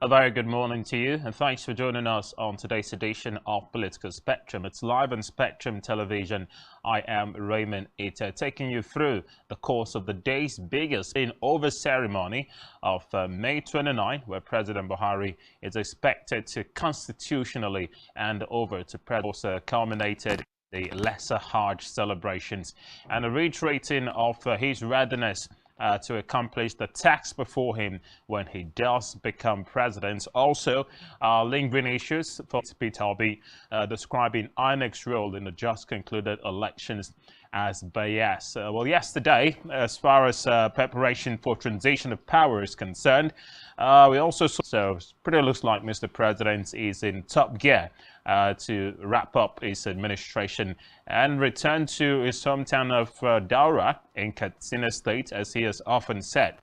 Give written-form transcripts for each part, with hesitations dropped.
A very good morning to you, and thanks for joining us on today's edition of Political Spectrum. It's live on Spectrum Television. I am Raymond Ita, taking you through the course of the day's biggest in-over ceremony of May 29, where President Buhari is expected to constitutionally hand over to President, culminated the Lesser Hajj celebrations and a reiterating of his readiness to accomplish the task before him when he does become president. Also, lingering issues for Peter Obi, describing INEC's role in the just concluded elections as bias. Well, yesterday, as far as preparation for transition of power is concerned, we also saw, so it pretty looks like Mr. President is in top gear to wrap up his administration and return to his hometown of Daura in Katsina State, as he has often said,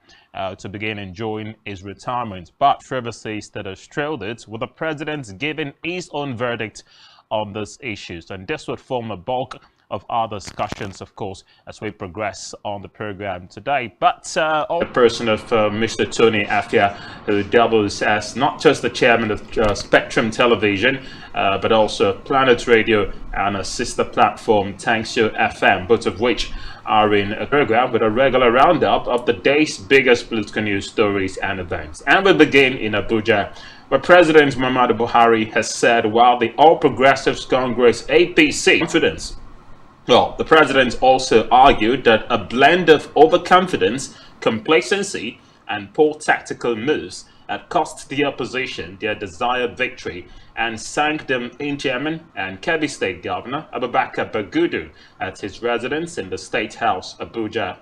to begin enjoying his retirement. But controversies that have trailed it, with the president giving his own verdict on these issues, and this would form a bulk of our discussions, of course, as we progress on the program today. But all the person of Mr. Tony Afia, who doubles as not just the chairman of Spectrum Television, but also Planet Radio and a sister platform, Tankshow FM, both of which are in a program with a regular roundup of the day's biggest political news stories and events. And we begin in Abuja, where President Muhammadu Buhari has said, while the All Progressives Congress APC confidence. Well, the president also argued that a blend of overconfidence, complacency, and poor tactical moves had cost the opposition their desired victory and sank them in Chairman and Kebbi State Governor Abubakar Bagudu at his residence in the State House, Abuja.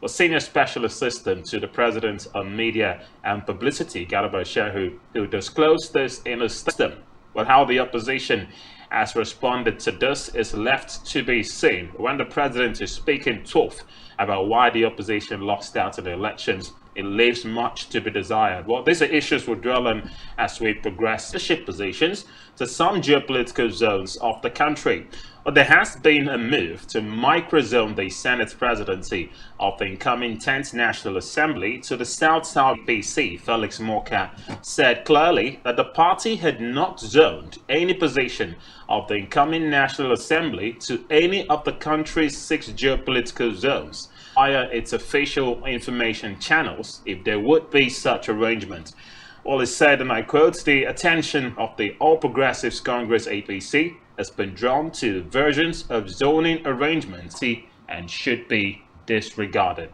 A senior special assistant to the president on media and publicity, Garba Shehu, who disclosed this in a statement. But how the opposition has responded to this is left to be seen when the president is speaking tough about why the opposition lost out in the elections. It leaves much to be desired. Well, these are issues we'll dwell on as we progress leadership positions to some geopolitical zones of the country. But there has been a move to microzone the Senate presidency of the incoming 10th National Assembly to the South PC. Felix Morka said clearly that the party had not zoned any position of the incoming National Assembly to any of the country's 6 geopolitical zones via its official information channels, if there would be such arrangement. Well, he said, and I quote, "The attention of the All Progressives Congress APC has been drawn to versions of zoning arrangements and should be disregarded."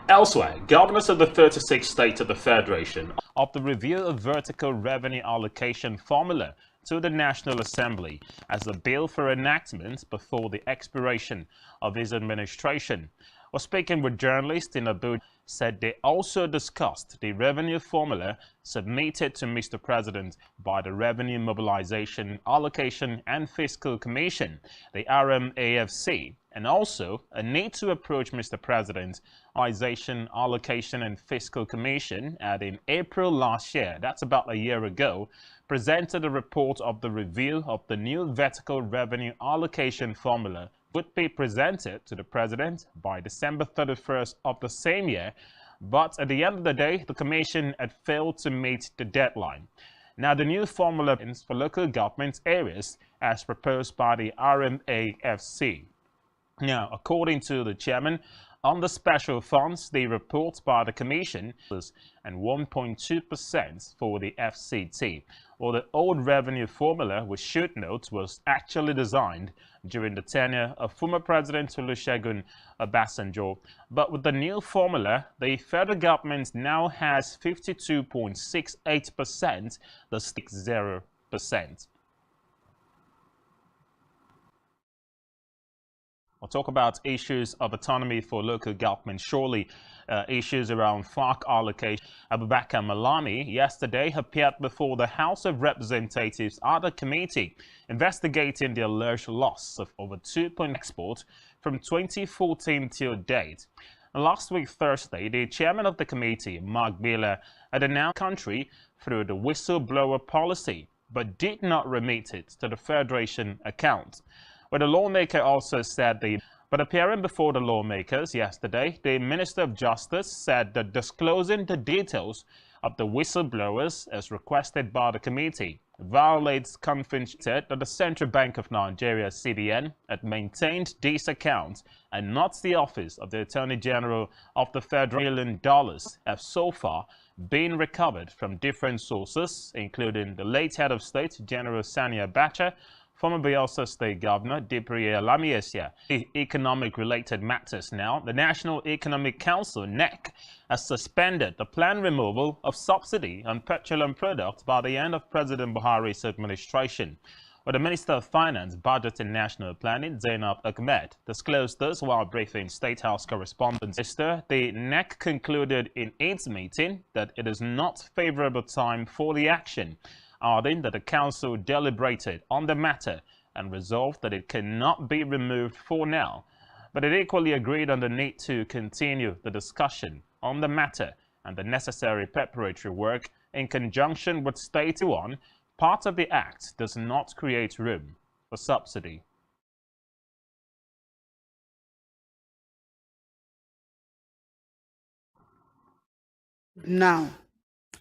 Elsewhere, governors of the 36 states of the Federation of the review of vertical revenue allocation formula to the National Assembly as a bill for enactment before the expiration of his administration. While speaking with journalists in Abuja, said they also discussed the revenue formula submitted to Mr. President by the Revenue Mobilization, Allocation and Fiscal Commission, the RMAFC, and also a need to approach Mr. President, Mobilization, Allocation and Fiscal Commission, and in April last year, that's about a year ago, presented a report of the review of the new vertical revenue allocation formula would be presented to the president by December 31st of the same year, but at the end of the day, the commission had failed to meet the deadline. Now, the new formula is for local government areas as proposed by the RMAFC. Now, according to the chairman, on the special funds, the report by the Commission was and 1.2% for the FCT. Well, the old revenue formula, we should note, was actually designed during the tenure of former President Olusegun Obasanjo. But with the new formula, the federal government now has 52.68%, the state 0%. We'll talk about issues of autonomy for local government. Surely issues around FARC allocation. Abubakar Malami yesterday appeared before the House of Representatives Other Committee investigating the alleged loss of over 2.0 export from 2014 till date. Last week, Thursday, the chairman of the committee, Mark Biller, had announced the country through the whistleblower policy, but did not remit it to the Federation account. But the lawmaker also said the But appearing before the lawmakers yesterday, the Minister of Justice said that disclosing the details of the whistleblowers as requested by the committee violates confidentiality that the Central Bank of Nigeria, CBN, had maintained these accounts and not the Office of the Attorney General of the Federal $1 million have so far been recovered from different sources, including the late head of state, General Sani Abacha, former Bayelsa State Governor Dipriye Lamiesia. Economic-related matters now. The National Economic Council, NEC, has suspended the planned removal of subsidy on petroleum products by the end of President Buhari's administration. Well, the Minister of Finance, Budget and National Planning, Zainab Ahmed, disclosed this while briefing State House correspondents. The NEC concluded in its meeting that it is not favorable time for the action, adding that the council deliberated on the matter and resolved that it cannot be removed for now. But it equally agreed on the need to continue the discussion on the matter and the necessary preparatory work in conjunction with State 1. Part of the Act does not create room for subsidy. Now,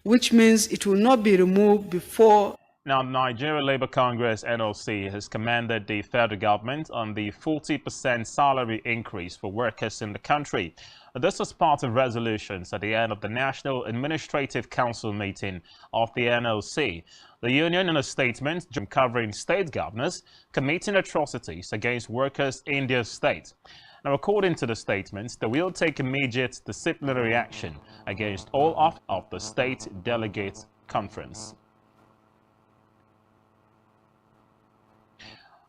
which means it will not be removed before. Now, Nigeria Labour Congress (NLC) has commended the federal government on the 40% salary increase for workers in the country. This was part of resolutions at the end of the National Administrative Council meeting of the NLC. The union, in a statement covering state governors committing atrocities against workers in their state. Now, according to the statements, they will take immediate disciplinary action against all of the State Delegate Conference.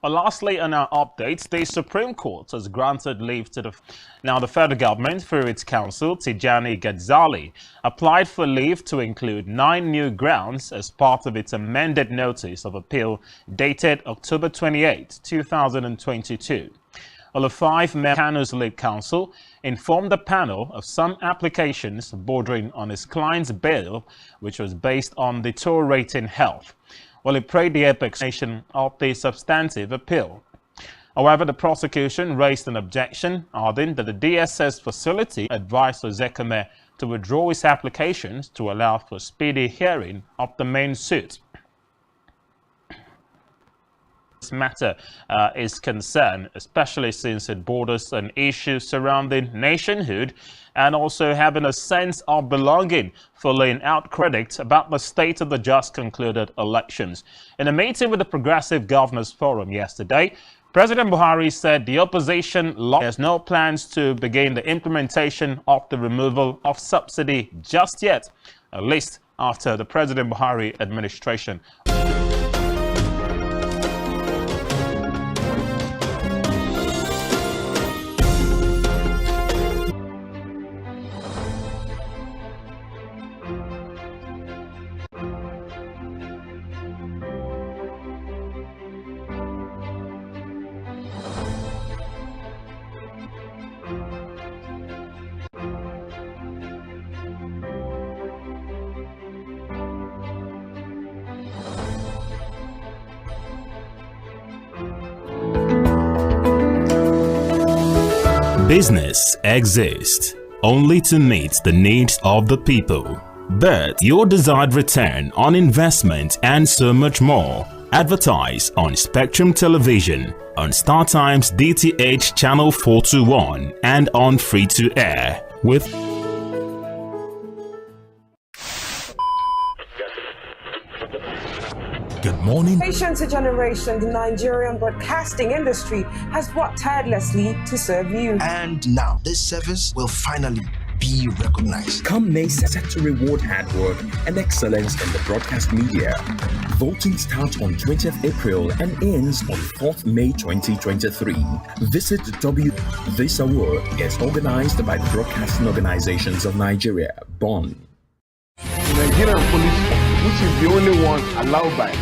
Lastly, on our updates, the Supreme Court has granted leave to the federal government, through its counsel, Tijani Ghazali, applied for leave to include 9 new grounds as part of its amended notice of appeal dated October 28, 2022. Well, the 5-member lead counsel informed the panel of some applications bordering on his client's bail, which was based on deteriorating health. Well, it praised the explanation of the substantive appeal. However, the prosecution raised an objection, adding that the DSS facility advised Ozekeme to withdraw his applications to allow for speedy hearing of the main suit. This matter is concerned, especially since it borders on issues surrounding nationhood and also having a sense of belonging, following out critics about the state of the just concluded elections. In a meeting with the Progressive Governors Forum yesterday, President Buhari said the opposition has no plans to begin the implementation of the removal of subsidy just yet, at least after the President Buhari administration. Business exists only to meet the needs of the people. But your desired return on investment and so much more. Advertise on Spectrum Television, on StarTime's DTH Channel 421 and on free-to-air with Good morning. Generation to generation, the Nigerian broadcasting industry has worked tirelessly to serve you. And now this service will finally be recognized. Come May, set to reward hard work and excellence in the broadcast media. Voting starts on 20th April and ends on 4th May 2023. Visit This award is organized by the Broadcasting Organizations of Nigeria, Bonn. The Nigerian police, which is the only one allowed by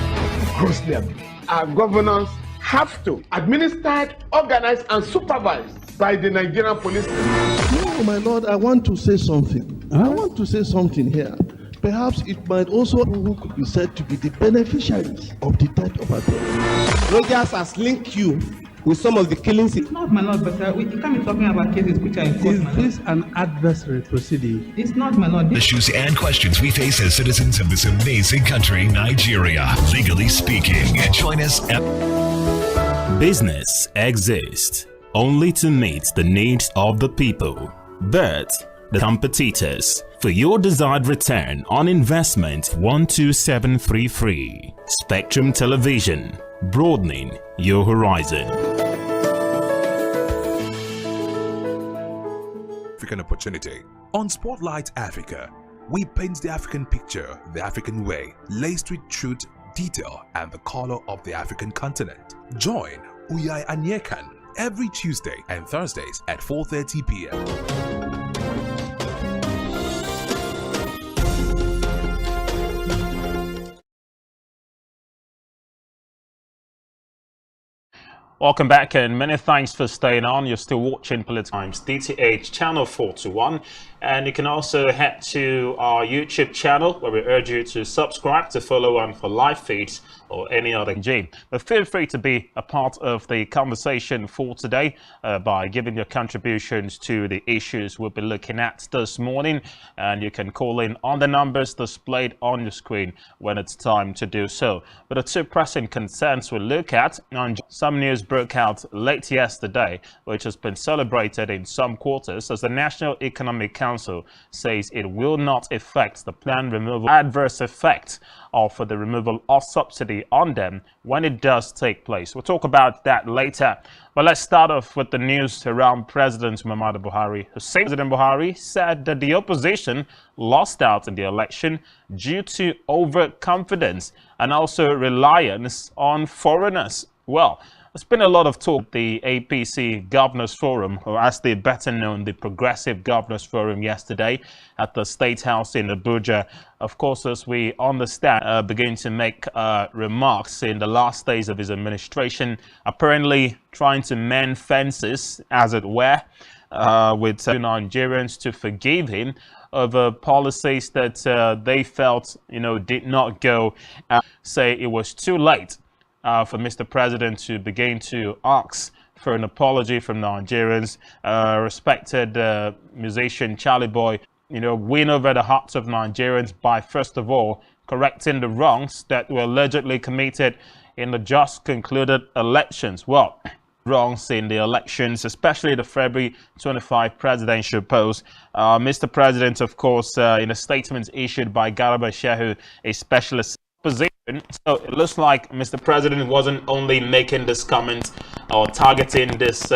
Muslim, our governors have to administered, organized, and supervised by the Nigerian police. No, my lord, I want to say something. I want to say something here. Perhaps it might also who could be said to be the beneficiaries of the death of our daughter. Rogers has linked you with some of the killings. Not, my lord, but we can't be talking about cases which are in court, my lord. Is this an adversary proceeding? It's not, my lord. Issues and questions we face as citizens of this amazing country, Nigeria. Legally speaking, join us at Business exists only to meet the needs of the people, but the competitors. For your desired return on investment 12733. Spectrum Television, broadening your horizon. African opportunity. On Spotlight Africa, we paint the African picture the African way, laced with truth, detail, and the color of the African continent. Join Uyai Anyekan every Tuesday and Thursdays at 4:30 p.m. Welcome back and many thanks for staying on. You're still watching Political Times DTH Channel 421, and you can also head to our YouTube channel where we urge you to subscribe to follow on for live feeds or any other regime. But feel free to be a part of the conversation for today by giving your contributions to the issues we'll be looking at this morning, and you can call in on the numbers displayed on your screen when it's time to do so. But the two pressing concerns we'll look at, and some news broke out late yesterday, which has been celebrated in some quarters, as the National Economic Council says it will not affect the planned removal adverse effect of the removal of subsidy on them when it does take place. We'll talk about that later. But let's start off with the news around President Muhammadu Buhari. President Buhari said that the opposition lost out in the election due to overconfidence and also reliance on foreigners. Well, there's been a lot of talk at the APC Governors Forum, or as they better known, the Progressive Governors Forum, yesterday at the State House in Abuja. Of course, as we understand, began to make remarks in the last days of his administration, apparently trying to mend fences, as it were, with Nigerians to forgive him over policies that they felt, did not go, say it was too late for Mr. President to begin to ask for an apology from Nigerians. Respected musician Charlie Boy, win over the hearts of Nigerians by, first of all, correcting the wrongs that were allegedly committed in the just concluded elections. Well, wrongs in the elections, especially the February 25 presidential polls. Mr. President, of course, in a statement issued by Garba Shehu, a specialist position. So it looks like Mr. President wasn't only making this comment or targeting this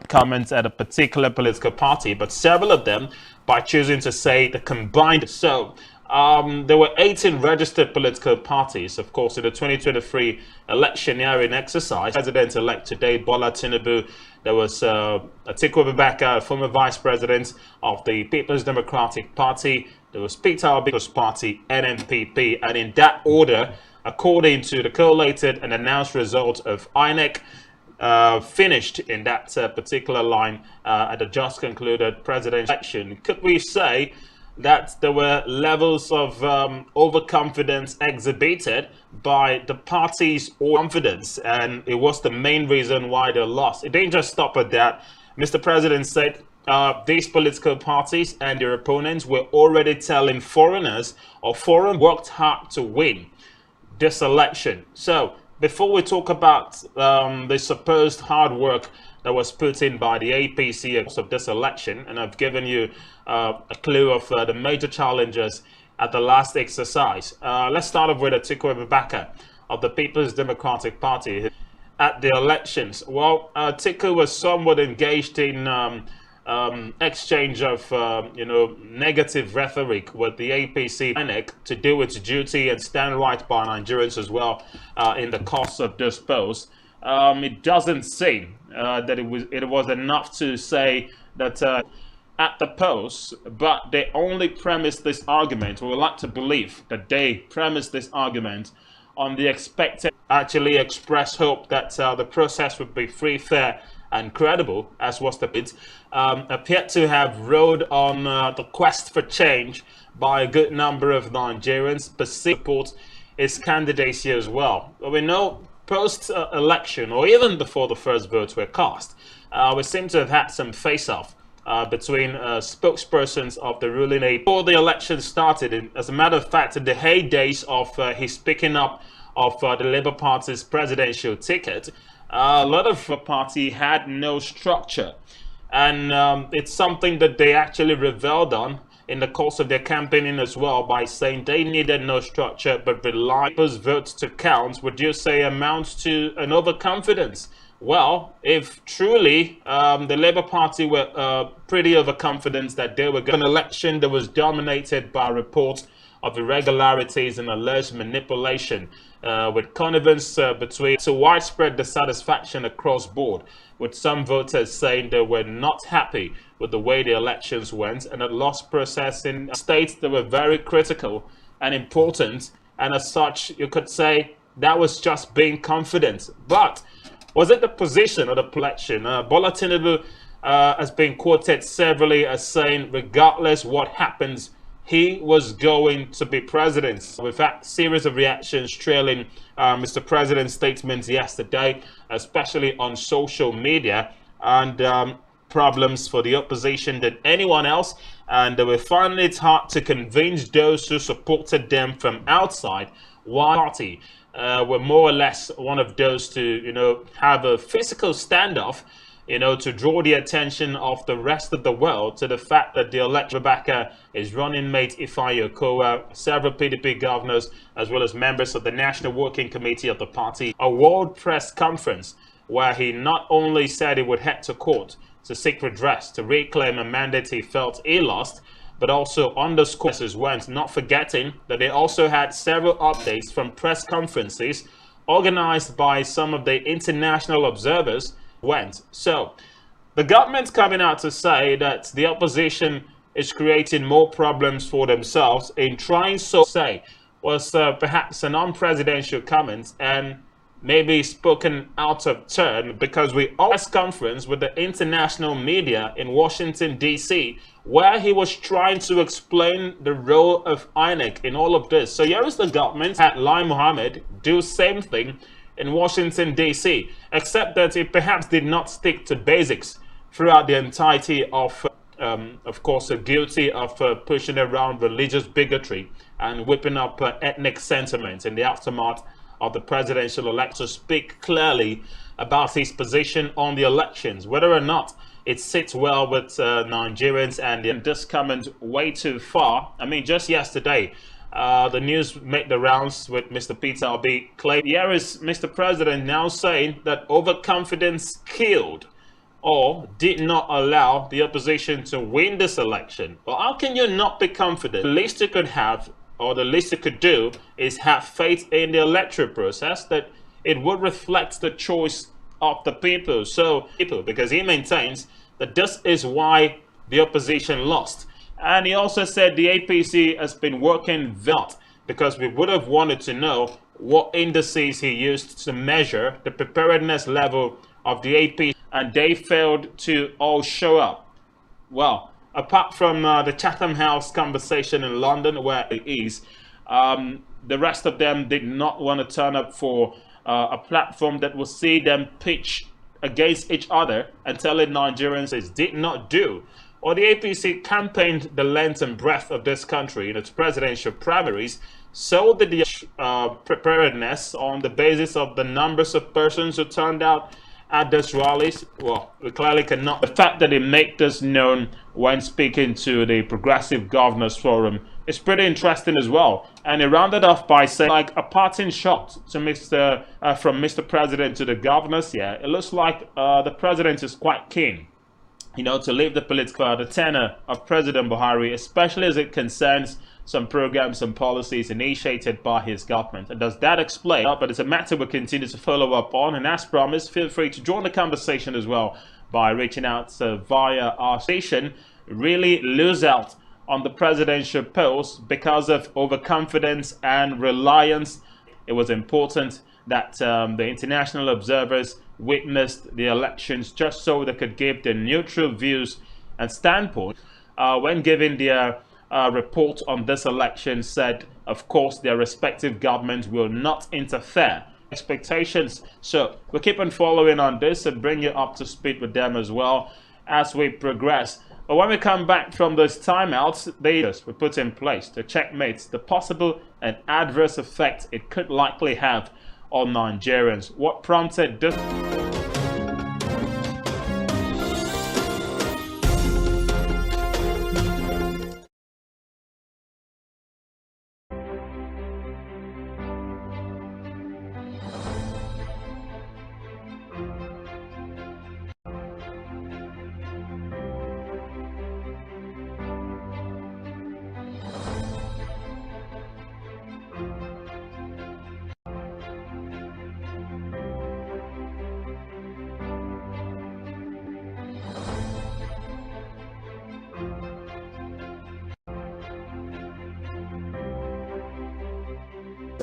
comment at a particular political party, but several of them by choosing to say the combined. So there were 18 registered political parties, of course, in the 2023 electioneering exercise. President-elect today, Bola Tinubu. There was Atiku Abubakar, former vice president of the People's Democratic Party. There was Peter Obi's party, NNPP, and in that order, according to the collated and announced result of INEC, finished in that particular line at the just concluded presidential election. Could we say that there were levels of overconfidence exhibited by the party's confidence, and it was the main reason why they lost? It didn't just stop at that. Mr. President said these political parties and their opponents were already telling foreigners or foreign worked hard to win this election. So before we talk about the supposed hard work that was put in by the APC of this election, and I've given you a clue of the major challenges at the last exercise. Let's start off with Atiku Abubakar of the People's Democratic Party at the elections. Well, Atiku was somewhat engaged in exchange of negative rhetoric with the APC INEC to do its duty and stand right by Nigerians as well in the course of this post. It doesn't seem that it was enough to say that at the polls, but they only premised this argument. We would like to believe that they premised this argument on the expected, actually express hope that the process would be free, fair, and credible, as was the bid, appeared to have rode on the quest for change by a good number of Nigerians, perceived support its candidacy as well. But we know post-election, or even before the first votes were cast, we seem to have had some face-off between spokespersons of the ruling party before the election started. And as a matter of fact, in the heydays of his picking up of the Labour Party's presidential ticket, a lot of the party had no structure. And it's something that they actually reveled on in the course of their campaigning as well, by saying they needed no structure but rely people's votes to count. Would you say amounts to an overconfidence? Well, if truly the Labour Party were pretty overconfident that they were going to an election that was dominated by reports of irregularities and alleged manipulation, with connivance between, so widespread dissatisfaction across board, with some voters saying they were not happy with the way the elections went, and a lost process in states that were very critical and important, and as such you could say that was just being confident. But was it the position of the election? Bola Tinubu has been quoted severally as saying regardless what happens, he was going to be president. We've had a series of reactions trailing Mr. President's statements yesterday, especially on social media, and problems for the opposition than anyone else. And they were finding it hard to convince those who supported them from outside why the party were more or less one of those to, you know, have a physical standoff, you know, to draw the attention of the rest of the world to the fact that the election, Rebecca, is running mate Ifeanyi Okowa, several PDP governors, as well as members of the National Working Committee of the party, a world press conference where he not only said he would head to court to seek redress, to reclaim a mandate he felt he lost, but also underscored his went, not forgetting that they also had several updates from press conferences organized by some of the international observers went. So the government's coming out to say that the opposition is creating more problems for themselves in trying, so say, was perhaps an unpresidential comment and maybe spoken out of turn, because we all press conference with the international media in Washington DC, where he was trying to explain the role of INEC in all of this. So here is the government had Lai Mohammed do same thing in Washington DC, except that it perhaps did not stick to basics throughout the entirety of course, guilty of pushing around religious bigotry and whipping up ethnic sentiment in the aftermath of the presidential election, to speak clearly about his position on the elections, whether or not it sits well with Nigerians, and this coming way too far. I mean, just yesterday, the news made the rounds with Mr. Peter Obi claiming, here is Mr. President now saying that overconfidence killed or did not allow the opposition to win this election. Well, how can you not be confident? The least you could have, or the least you could do, is have faith in the electoral process that it would reflect the choice of the people. So because he maintains that this is why the opposition lost. And he also said the APC has been working very, because we would have wanted to know what indices he used to measure the preparedness level of the APC, and they failed to all show up. Well, apart from the Chatham House conversation in London, where it is, the rest of them did not want to turn up for a platform that will see them pitch against each other and telling Nigerians it did not do. Or the APC campaigned the length and breadth of this country in its presidential primaries, so did the preparedness on the basis of the numbers of persons who turned out at this rallies. Well, we clearly cannot. The fact that they make this known when speaking to the Progressive Governors Forum is pretty interesting as well. And he rounded off by saying, like a parting shot to from Mr. President to the governors. Yeah, it looks like the president is quite keen, you know, to leave the political the tenor of President Buhari, especially as it concerns some programs and policies initiated by his government. And does that explain? But it's a matter we'll continue to follow up on. And as promised, feel free to join the conversation as well by reaching out via our station. Really lose out on the presidential polls because of overconfidence and reliance. It was important that the international observers witnessed the elections just so they could give their neutral views and standpoint when giving their report on this election. Said, of course, their respective governments will not interfere expectations. So we keep on following on this and bring you up to speed with them as well as we progress. But when we come back from those timeouts, they were put in place to checkmate the possible and adverse effect it could likely have on Nigerians. What prompted this?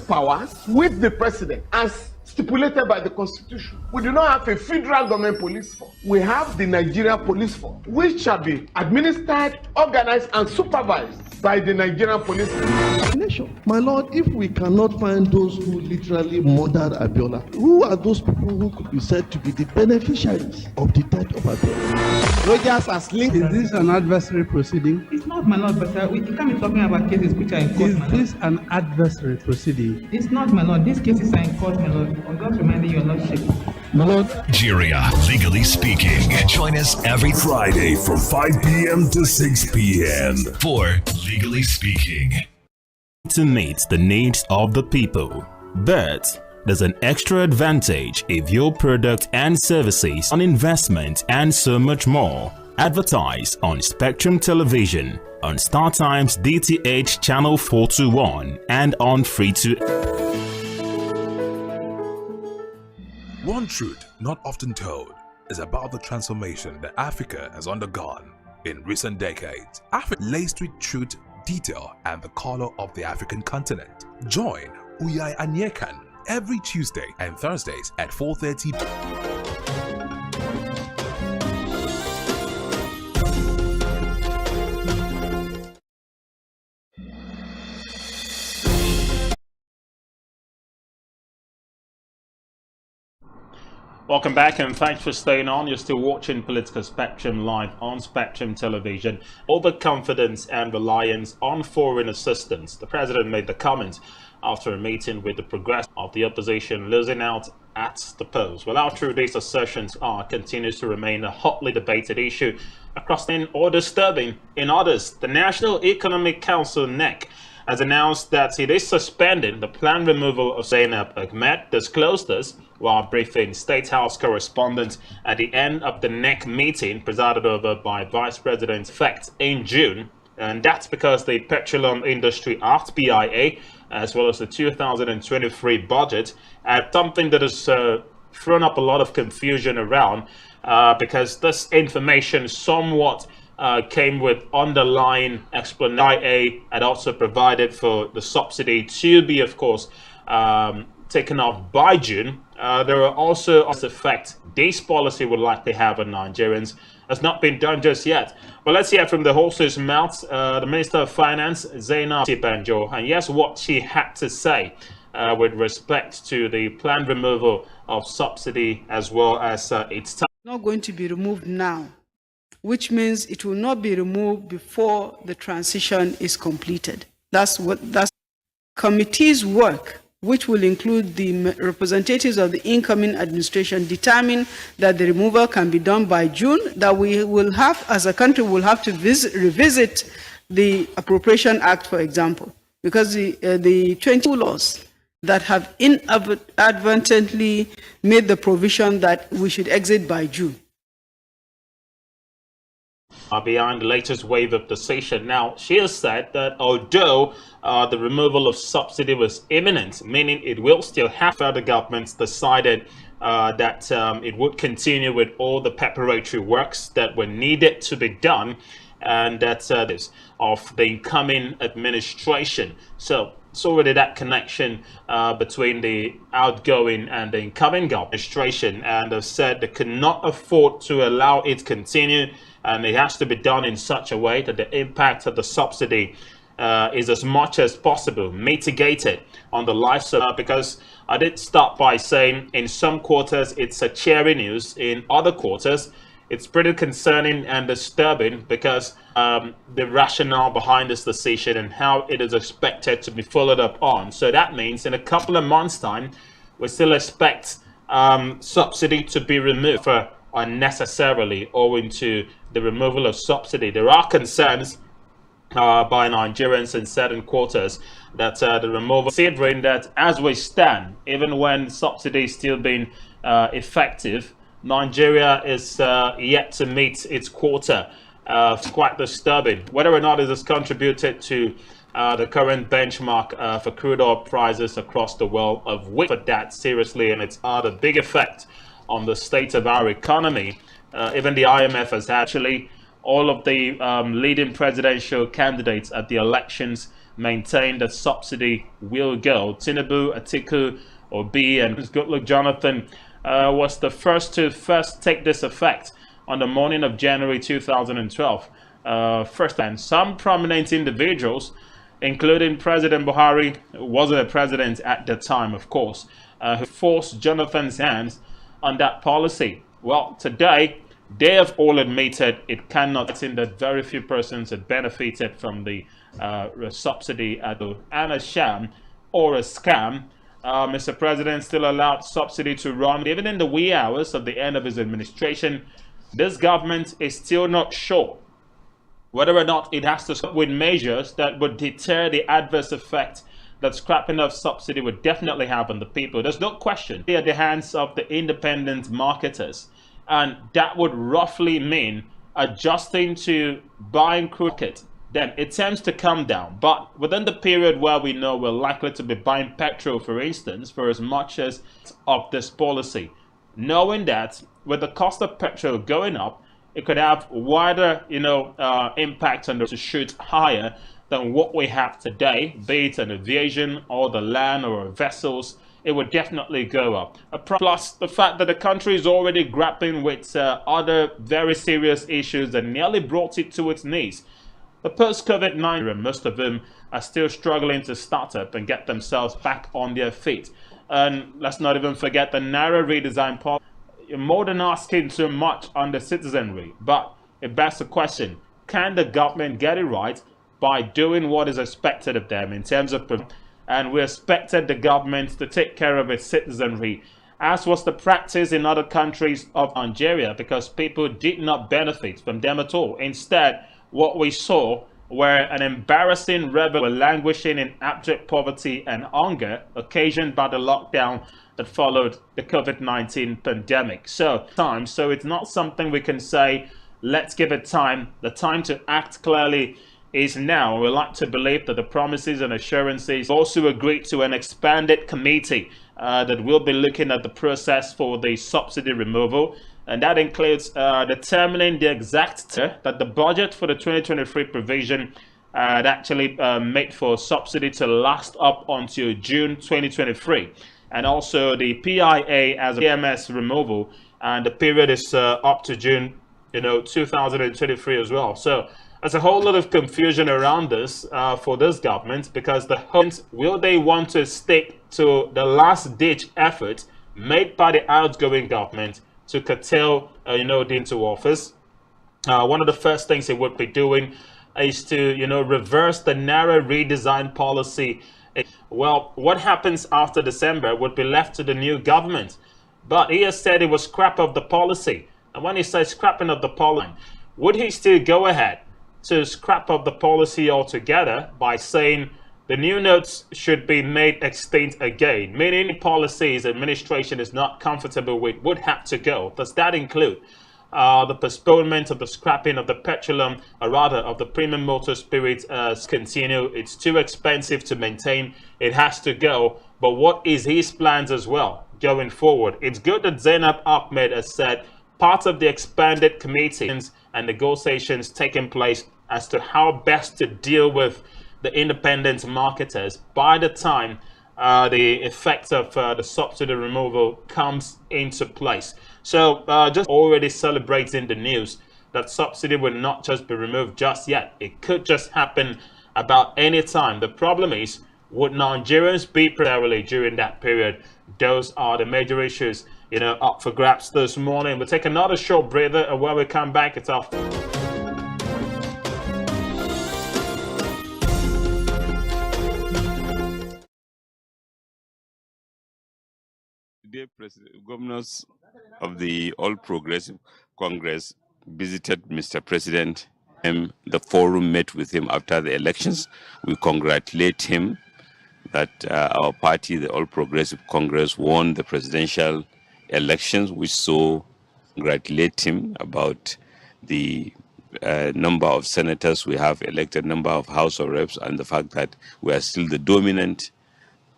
Powers with the president as stipulated by the constitution. We do not have a federal government police force. We have the Nigerian police force, which shall be administered, organized, and supervised by the Nigerian police force. My lord, if we cannot find those who literally murdered Abiola, who are those people who could be said to be the beneficiaries of the death of Abiola? Rogers has linked. Is this an adversary proceeding? It's not, my lord, but we can't be talking about cases which are in court. Is this an adversary proceeding? It's not, my lord. These cases are in court, my lord. I'm just reminding your lordship. My lord. Nigeria, legally speaking. Join us every Friday from 5 p.m. to 6 p.m. for Legally Speaking. To meet the needs of the people, but there's an extra advantage if your product and services on investment and so much more. Advertise on Spectrum Television, on StarTimes DTH Channel 421 and on Free to. One truth not often told is about the transformation that Africa has undergone in recent decades. Africa laced with truth, detail, and the color of the African continent. Join Uyai Anyekan every Tuesday and Thursdays at 4:30. Welcome back and thanks for staying on. You're still watching Political Spectrum live on Spectrum Television. Overconfidence and reliance on foreign assistance. The president made the comment after a meeting with the progressive of the opposition losing out at the polls. Well, after these assertions continues to remain a hotly debated issue across the or disturbing in others. The National Economic Council (NEC) has announced that it is suspending the planned removal of Zainab Ahmed. Disclosed this while briefing State House correspondents at the end of the NEC meeting presided over by Vice President Effect in June. And that's because the Petroleum Industry Act, PIA, as well as the 2023 budget, something that has thrown up a lot of confusion around because this information somewhat came with underlying explanation. PIA had also provided for the subsidy to be, of course, taken off by June. There are also this effect this policy would likely have on Nigerians has not been done just yet. But let's hear from the horse's mouth, the Minister of Finance, Zainab Banjo, and yes, what she had to say with respect to the planned removal of subsidy as well as its not going to be removed now, which means it will not be removed before the transition is completed. That's committee's work, which will include the representatives of the incoming administration, determine that the removal can be done by June, that we will have, as a country, will have to revisit the Appropriation Act, for example, because the 22 laws that have inadvertently made the provision that we should exit by June. Behind the latest wave of decision. Now, she has said that although the removal of subsidy was imminent, meaning it will still have, federal governments decided that it would continue with all the preparatory works that were needed to be done, and that's of the incoming administration. So it's already that connection between the outgoing and the incoming administration, and have said they cannot afford to allow it to continue, and it has to be done in such a way that the impact of the subsidy is as much as possible mitigated on the lifestyle, because I did start by saying in some quarters it's a cheery news, in other quarters it's pretty concerning and disturbing, because the rationale behind this decision and how it is expected to be followed up on. So that means in a couple of months' time, we still expect subsidy to be removed for unnecessarily owing to the removal of subsidy. There are concerns by Nigerians in certain quarters that the removal, considering that as we stand, even when subsidy is still being effective, Nigeria is yet to meet its quota. It's quite disturbing. Whether or not it has contributed to the current benchmark for crude oil prices across the world, of which for that seriously, and it's had a big effect on the state of our economy. Even the IMF has actually, all of the leading presidential candidates at the elections maintained that subsidy will go. Tinubu, Atiku, Obi, and Goodluck Jonathan was the first to take this effect on the morning of January 2012. And some prominent individuals, including President Buhari, who wasn't a president at the time, of course, who forced Jonathan's hands on that policy. Well, today, they have all admitted it cannot, in that very few persons had benefited from the subsidy and a sham or a scam. Mr. President still allowed subsidy to run even in the wee hours of the end of his administration. This government is still not sure whether or not it has to stop with measures that would deter the adverse effect that scrapping of subsidy would definitely have on the people. There's no question they are at the hands of the independent marketers, and that would roughly mean adjusting to buying crude. Then it tends to come down, but within the period where we know we're likely to be buying petrol, for instance, for as much as of this policy, knowing that with the cost of petrol going up, it could have wider, impact on to shoot higher than what we have today, be it an aviation or the land or vessels. It would definitely go up. Plus the fact that the country is already grappling with other very serious issues that nearly brought it to its knees. The post-COVID-19, most of them are still struggling to start up and get themselves back on their feet. And let's not even forget the Naira redesign policy. You're more than asking too much on the citizenry, but it begs the question, can the government get it right by doing what is expected of them in terms of, and we expected the government to take care of its citizenry, as was the practice in other countries of Nigeria, because people did not benefit from them at all. Instead, what we saw were an embarrassing revel languishing in abject poverty and hunger occasioned by the lockdown that followed the COVID-19 pandemic. So it's not something we can say, let's give it time. The time to act clearly is now. We like to believe that the promises and assurances also agreed to an expanded committee that will be looking at the process for the subsidy removal. And that includes determining the exact that the budget for the 2023 provision actually made for subsidy to last up until June 2023. And also the PIA as a PMS removal, and the period is up to June 2023 as well. So there's a whole lot of confusion around this for this government, because will they want to stick to the last ditch effort made by the outgoing government to curtail into office? One of the first things they would be doing is to reverse the Naira redesign policy. Well, what happens after December would be left to the new government, but he has said it was scrap of the policy. And when he says scrapping of the policy, would he still go ahead to scrap of the policy altogether by saying the new notes should be made extinct again, meaning policies administration is not comfortable with would have to go? Does that include the postponement of the scrapping of the petroleum, or rather of the premium motor spirit continue? It's too expensive to maintain, it has to go. But what is his plans as well going forward? It's good that Zainab Ahmed has said part of the expanded committees and negotiations taking place as to how best to deal with the independent marketers by the time the effect of the subsidy removal comes into place. So just already celebrating the news that subsidy will not just be removed just yet. It could just happen about any time. The problem is, would Nigerians be primarily during that period? Those are the major issues, up for grabs this morning. We'll take another short breather, and when we come back, it's off. Today, governors of the All Progressive Congress visited Mr. President. The forum met with him after the elections. We congratulate him that our party, the All Progressive Congress, won the presidential elections. We so congratulate him about the number of senators we have elected, number of House of Reps, and the fact that we are still the dominant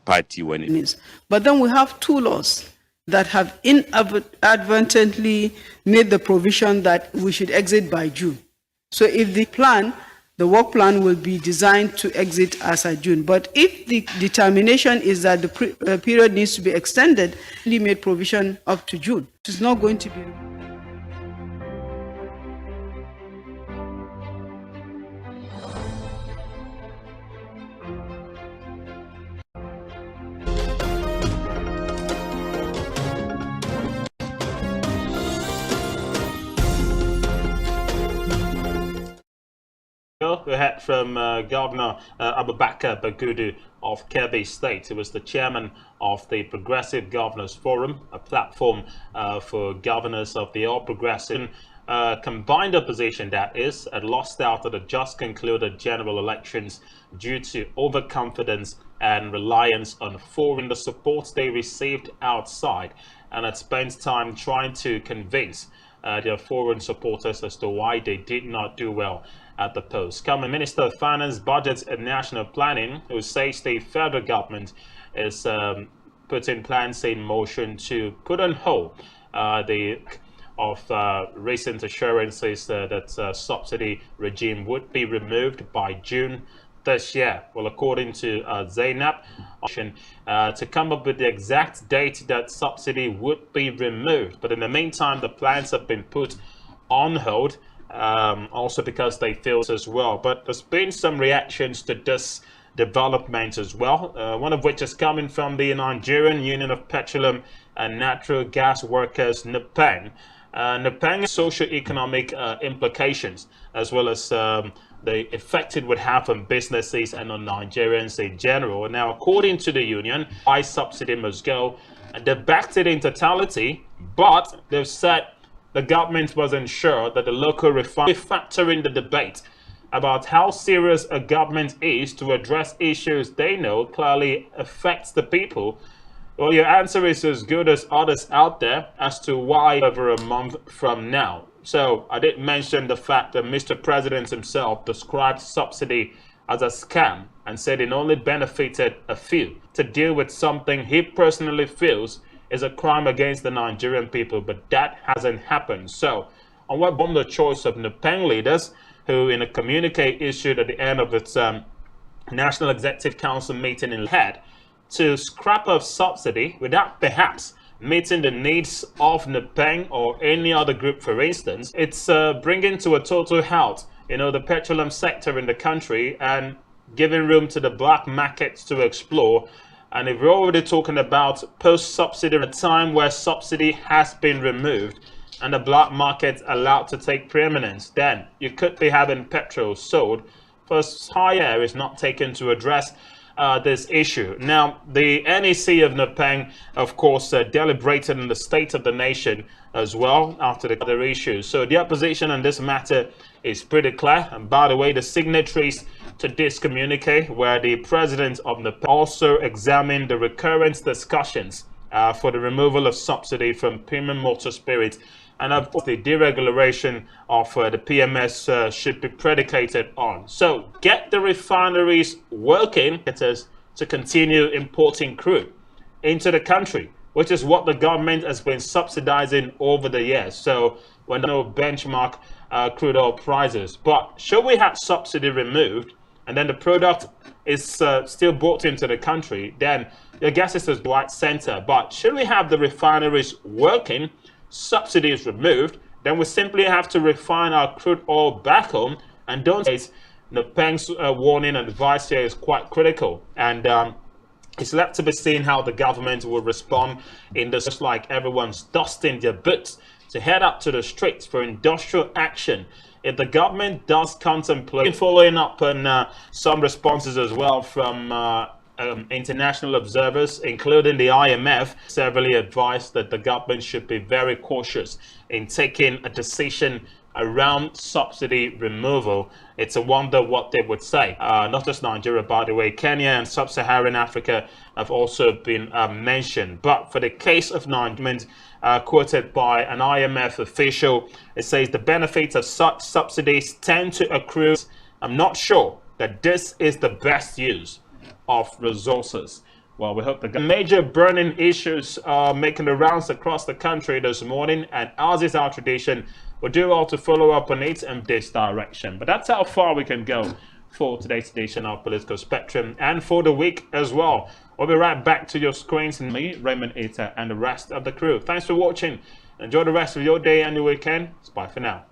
party when it is. But then we have two laws that have inadvertently made the provision that we should exit by June. So if the work plan will be designed to exit as of June. But if the determination is that the period needs to be extended, we made provision up to June. It is not going to be. We had from Governor Abubakar Bagudu of Kebbi State. He was the chairman of the Progressive Governors Forum, a platform for governors of the All Progressive combined opposition, that is, had lost out at the just concluded general elections due to overconfidence and reliance on foreign the support they received outside, and had spent time trying to convince their foreign supporters as to why they did not do well at the polls. Coming Minister of Finance, Budget and National Planning, who says the federal government is putting plans in motion to put on hold recent assurances that subsidy regime would be removed by June this year. Well, according to Zainab, to come up with the exact date that subsidy would be removed. But in the meantime, the plans have been put on hold, also because they failed as well. But there's been some reactions to this development as well, one of which is coming from the Nigerian Union of Petroleum and Natural Gas Workers, NUPEN. NUPEN's socio-economic implications, as well as the effect it would have on businesses and on Nigerians in general. Now, according to the union, why subsidy must go, and they've backed it in totality, but they've said the government wasn't sure that the local refinery factor in the debate about how serious a government is to address issues they know clearly affects the people. Well, your answer is as good as others out there as to why over a month from now. So I did mention the fact that Mr. President himself described subsidy as a scam and said it only benefited a few to deal with something he personally feels is a crime against the Nigerian people, but that hasn't happened. So on what bomb the choice of NUPEN leaders, who in a communique issued at the end of its National Executive Council meeting in head to scrap off subsidy without perhaps meeting the needs of NUPEN or any other group, for instance, it's bringing to a total halt, the petroleum sector in the country and giving room to the black markets to explore. And if we're already talking about post-subsidy, a time where subsidy has been removed and the black market allowed to take preeminence, then you could be having petrol sold for higher is not taken to address this issue. Now, the NEC of NUPEN, of course, deliberated on the state of the nation as well after the other issues. So the opposition on this matter is pretty clear. And by the way, the signatories to this communique, where the president of NUPEN also examined the recurrent discussions for the removal of subsidy from premium motor spirits, and of course the deregulation of the PMS should be predicated on. So get the refineries working to continue importing crude into the country, which is what the government has been subsidizing over the years. So when no benchmark crude oil prices, but should we have subsidy removed and then the product is still brought into the country, then your guess is the right center. But should we have the refineries working, subsidies removed, then we simply have to refine our crude oil back home and don't Peng's warning and advice here is quite critical, and it's left to be seen how the government will respond in this. Just like everyone's dusting their boots to head up to the streets for industrial action. If the government does contemplate following up on some responses as well from international observers, including the IMF, severally advised that the government should be very cautious in taking a decision around subsidy removal. It's a wonder what they would say. Not just Nigeria, by the way, Kenya and sub-Saharan Africa have also been mentioned. But for the case of Nigeria, quoted by an IMF official, it says the benefits of such subsidies tend to accrue. I'm not sure that this is the best use of resources. Well, we hope the major burning issues are making the rounds across the country this morning, and as is our tradition, we'll do all to follow up on it in this direction. But that's how far we can go for today's edition of Political Spectrum and for the week as well. We'll be right back to your screens, and me, Raymond Ita, and the rest of the crew. Thanks for watching. Enjoy the rest of your day and your weekend. Bye for now.